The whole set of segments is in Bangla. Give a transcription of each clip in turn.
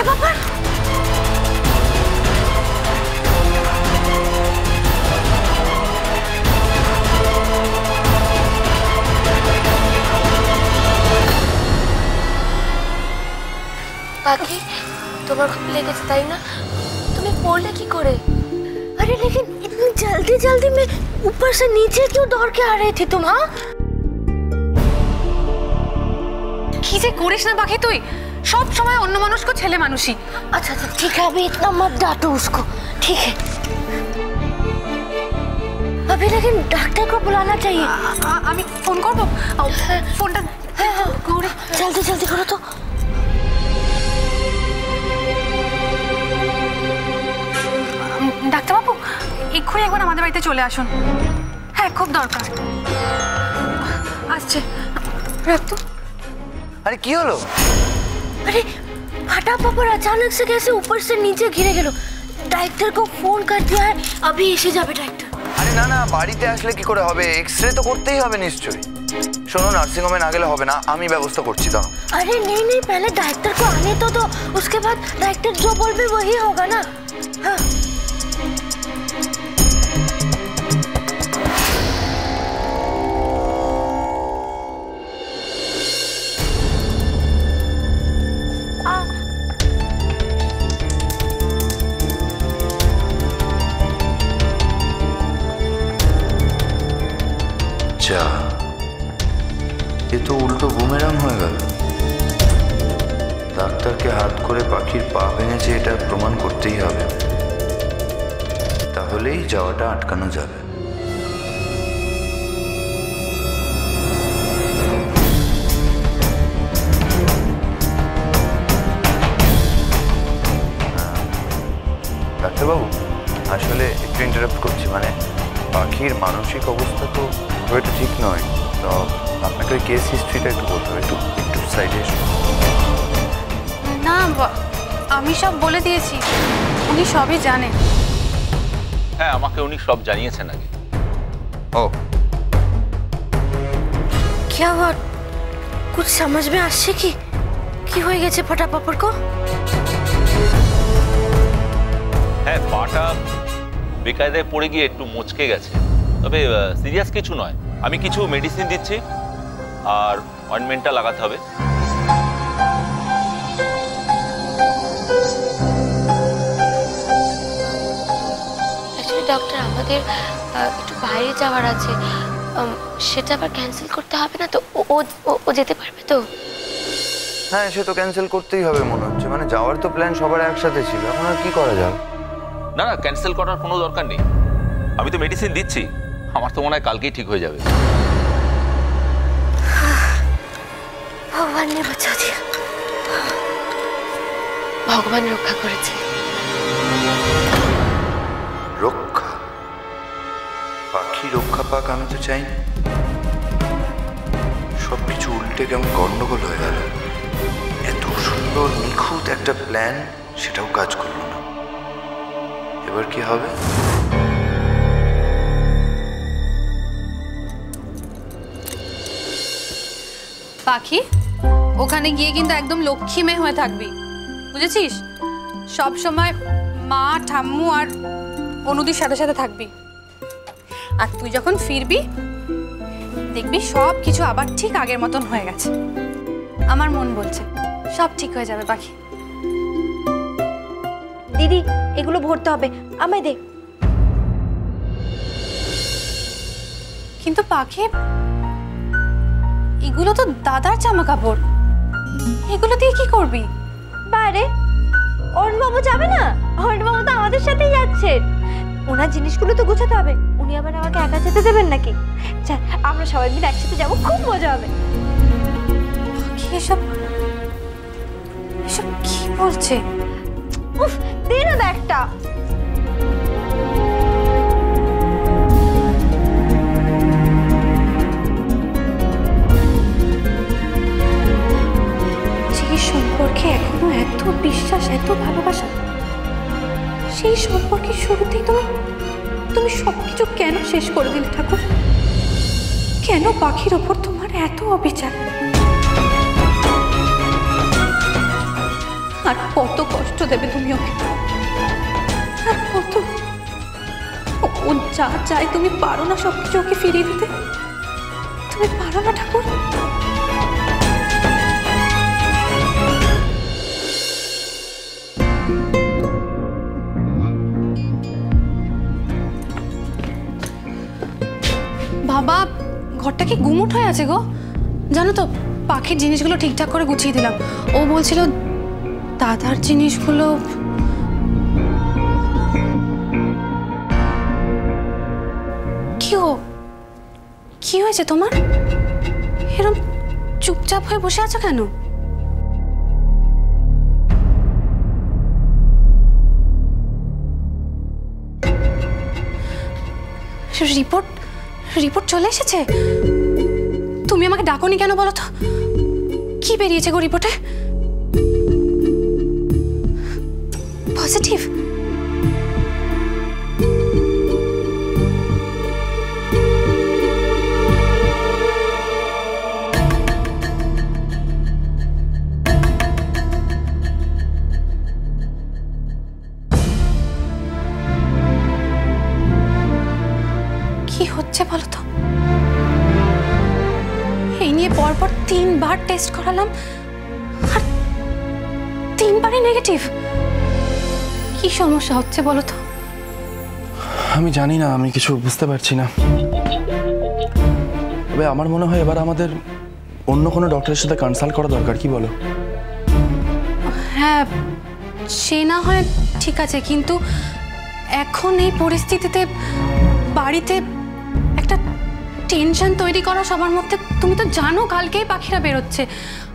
বাবা, बाकी तुम्हार खूब लेगेছে তাই না? তুমি পড়লে কি করে? अरे लेकिन इतनी जल्दी जल्दी में ऊपर से नीचे क्यों दौड़ के आ रही थी तुम? हाँ কি যে করিস না বাকি তুই, সব সময় অন্য মানুষকে ছেলে মানুষই। अच्छा अच्छा ठीक है, अभी इतना मत डांटो उसको, ठीक है? अभी लेकिन डॉक्टर को बुलाना चाहिए। আমি ফোন করব, ফোনটা করে जल्दी जल्दी करो तो। ডাক্তারবাবু এক্ষুনি একবার আমাদের বাড়িতে চলে আসুন। হ্যাঁ খুব দরকার। আসছে রাখ তো। আরে কি হলো? अरे फटा पापड़ अचानक से कैसे ऊपर से नीचे गिरे गेलो? डायरेक्टर को फोन कर दिया है, अभी एसे जाबे डायरेक्टर। আরে না না, বাড়িতে আসলে কি করে হবে? এক্সরে তো করতেই হবে নিশ্চয়ই। শোনো, নার্সিং হোমে না গেলে হবে না, আমি ব্যবস্থা করছি। দাও। अरे नहीं नहीं, पहले डायरेक्टर को आने तो उसके बाद डायरेक्टर जो बोलबे वही होगा ना। हाँ ये तो उल्टो बुमेरांग হয়ে গেল। ডাক্তারকে হাত করে পাখির পা ভেঙেছে এটা প্রমাণ করতেই হবে, তাহলেই যাওয়াটা আটকানো যাবে। ডাক্তারবাবু আসলে একটু ইন্টারাপ্ট করছি, মানে পাখির মানসিক অবস্থা তো খুব একটা ঠিক নয়, তো আপনাকে ওই কেস হিস্ট্রিটা একটু বলতে হবে। একটু একটু সাইডে এসে। না আমি সব বলে দিয়েছি, উনি সবই জানেন। হ্যাঁ আমাকে উনি সব জানিয়েছেন আগে। ও क्या हुआ? कुछ समझ में आसे की हो गए फटा पापड़ को? হ্যাঁ পাটা বেকায়দায় পড়ে গিয়ে একটু মুচকে গেছে, তবে সিরিয়াস কিছু নয়। আমি কিছু মেডিসিন দিচ্ছি আর অয়েন্টমেন্টটা লাগাতে হবে। অ্যাকচুয়ালি ডক্টর আমাদের একটু বাইরে যাওয়ার আছে, সেটা আবার ক্যান্সেল করতে হবে না তো? ও যেতে পারবে তো? হ্যাঁ সে তো ক্যান্সেল করতেই হবে মনে হচ্ছে, মানে যাওয়ার তো প্ল্যান সবার একসাথে ছিল, এখন আর কি করা যাবে? না না ক্যান্সেল করার কোনো দরকার নেই, আমি তো মেডিসিন দিচ্ছি, আমার তো মনে হয় কালকেই ঠিক হয়ে যাবে। भगवान ने बचा दिया। ভগবান রক্ষা করেছে। রক্ষা? পাখি রক্ষা পাক আমি তো চাই না। সবকিছু উল্টে কেমন গন্ডগোল হয়ে গেল। এত সুন্দর নিখুঁত একটা প্ল্যান, সেটাও কাজ করলো না। এবার কি হবে? পাখি ওখানে গিয়ে কিন্তু একদম লক্ষ্মী মেয়ে হয়ে থাকবি, বুঝেছিস? সব সময় মা ঠাম্মু আর অনুদির সাথে সাথে থাকবি, আর তুই যখন ফিরবি দেখবি সব কিছু আবার ঠিক আগের মতন হয়ে গেছে। আমার মন বলছে সব ঠিক হয়ে যাবে পাখি। দিদি এগুলো ভরতে হবে, আমায় দে। কিন্তু পাখি এগুলো তো দাদার জামা কাপড়, এগুলো দিয়ে কি করবি? বাইরে অরুণবাবু যাবে না? অরুণবাবু তো আমাদের সাথেই যাচ্ছে, ওনার জিনিসগুলো তো গুছাতে হবে। উনি আবার আমাকে একা যেতে দেবেন নাকি? চল আমরা সবাই মিলে একসাথে যাবো, খুব মজা হবে। এসব এসব কি বলছে? উফ দে না ব্যাগটা। সেই সম্পর্কে এখনো এত বিশ্বাস, এত ভালোবাসা, সেই সম্পর্কের শুরুতেই তুমি সবকিছু কেন শেষ করে দিলে ঠাকুর? কেন পাখির ওপর তোমার এত অবিচার? আর কত কষ্ট কষ্ট দেবে তুমি ওকে? আর কত ও যা চাই তুমি পারো না সবকিছু ওকে ফিরিয়ে দিতে? তুমি পারো না ঠাকুর? বাবা, ঘরটা কি গুমুট হয়ে আছে গো? জানো তো, পাখির জিনিসগুলো ঠিকঠাক করে গুছিয়ে দিলাম। ও বলছিল দাদার জিনিসগুলো। কি হয়েছে তোমার? এরকম চুপচাপ হয়ে বসে আছো কেন? রিপোর্ট চলে এসেছে? তুমি আমাকে ডাকোনি কেন বলো তো? কি বেরিয়েছে গো রিপোর্টে? পজিটিভ? কি হচ্ছে বলো তো? এই নিয়ে পরপর 3 বার টেস্ট করালাম আর 3 বারই নেগেটিভ। কি সমস্যা হচ্ছে বলো তো? আমি জানি না, আমি কিছু বুঝতে পারছি না। তবে আমার মনে হয় এবার আমাদের অন্য কোনো ডক্টরের সাথে কনসাল্ট করা দরকার, কি বলো? হ্যাঁ, সে না হয় ঠিক আছে, কিন্তু এখন এই পরিস্থিতিতে বাড়িতে একটা টেনশন তৈরি করা সবার মধ্যে। তুমি তো জানো কালকেই পাখিরা বেরোচ্ছে,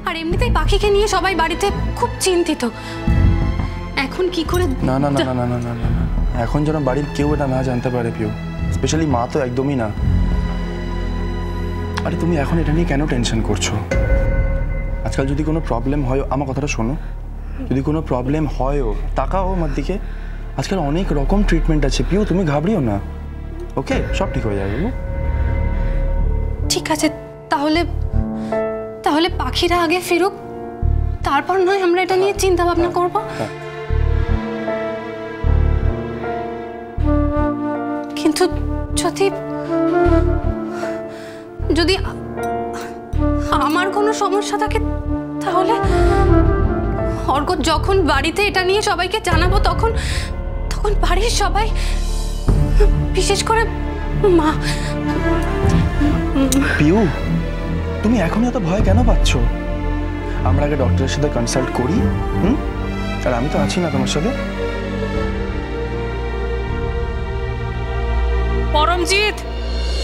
আর এমনিতেই পাখিকে নিয়ে সবাই বাড়িতে খুব চিন্তিত। এখন কি করে? না না না না না না না না, এখন যেন বাড়ির কেউ এটা না জানতে পারে পিউ, স্পেশালি মা তো একদমই না। আরে তুমি এখন এটা নিয়ে কেন টেনশন করছো? আজকাল যদি কোনো প্রবলেম হয়, আমার কথাটা শোনো, যদি কোনো প্রবলেম হয়ও তাকাও আমার দিকে, আজকাল অনেক রকম ট্রিটমেন্ট আছে পিউ, তুমি ঘাবড়িও না। ওকে, সব ঠিক হয়ে যাবে। ঠিক আছে, তাহলে পাখিরা আগে ফিরুক, তারপর নয় আমরা এটা নিয়ে চিন্তা ভাবনা করবো। কিন্তু যদি আমার কোনো সমস্যা থাকে তাহলে অর্ক যখন বাড়িতে এটা নিয়ে সবাইকে জানাবো তখন বাড়ির সবাই, বিশেষ করে মা। পিউ, তুমি এখনই এত ভয় কেন পাচ্ছ? আমরা আগে ডক্টরের সাথে কনসাল্ট করি, আর আমি তো আছি না তোমার সাথে। পরমজিৎ,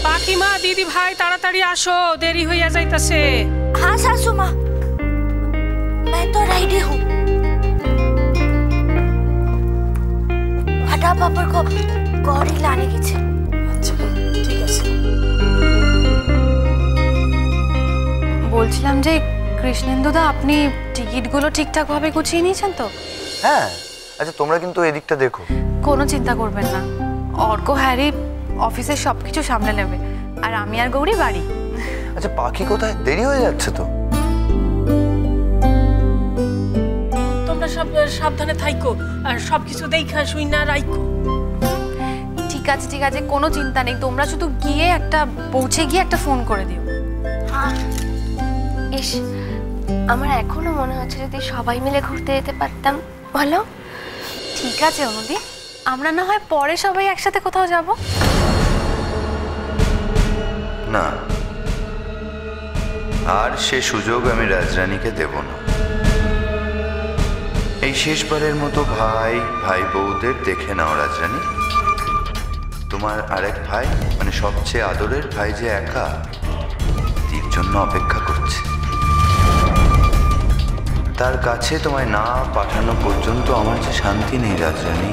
পাখিমা, দিদি ভাই তাড়াতাড়ি আসো, দেরি হইয়া যাইতাছে। हाँ सासू माँ, मैं तो रेडी हूँ। फटा पापड़ को गौरी लाने की छे। আচ্ছা, ঠিক আছে। বলছিলাম যে কৃষ্ণেন্দুদা, আপনি টিকিটগুলো ঠিকঠাকভাবে গুছিয়ে নিয়েছেন তো? হ্যাঁ, আচ্ছা তোমরা কিন্তু এদিকটা দেখো। কোনো চিন্তা করবেন না, অর্ক হ্যারি অফিসের সবকিছু সামলে নেবে, আর আমি আর গৌরী বাড়ি। আচ্ছা পাখি কোথায়? দেরি হয়ে যাচ্ছে তো। তোমরা সব সাবধানে থাইকো, আর সবকিছু দেখা শুই না রাইকো। ঠিক আছে, কোনো চিন্তা নেই, তোমরা শুধু পৌঁছে গিয়ে একটা ফোন করে দিও। ইস, আমার এখনো মনে হচ্ছে যদি সবাই মিলে ঘুরতে যেতে পারতাম। বলো। ঠিক আছে অনুদি, আমরা না হয় পরে সবাই একসাথে কোথাও যাব। না, আর সে সুযোগ আমি রাজরানীকে দেব না। এই শেষবারের মতো ভাই বউদের দেখে নাও রাজরানী। তোমার আরেক ভাই, মানে সবচেয়ে আদরের ভাই যে একা তীর জন্য অপেক্ষা করছে। তার কাছে তোমায় না পাঠানো পর্যন্ত আমার যে শান্তি নেই রাজরানী।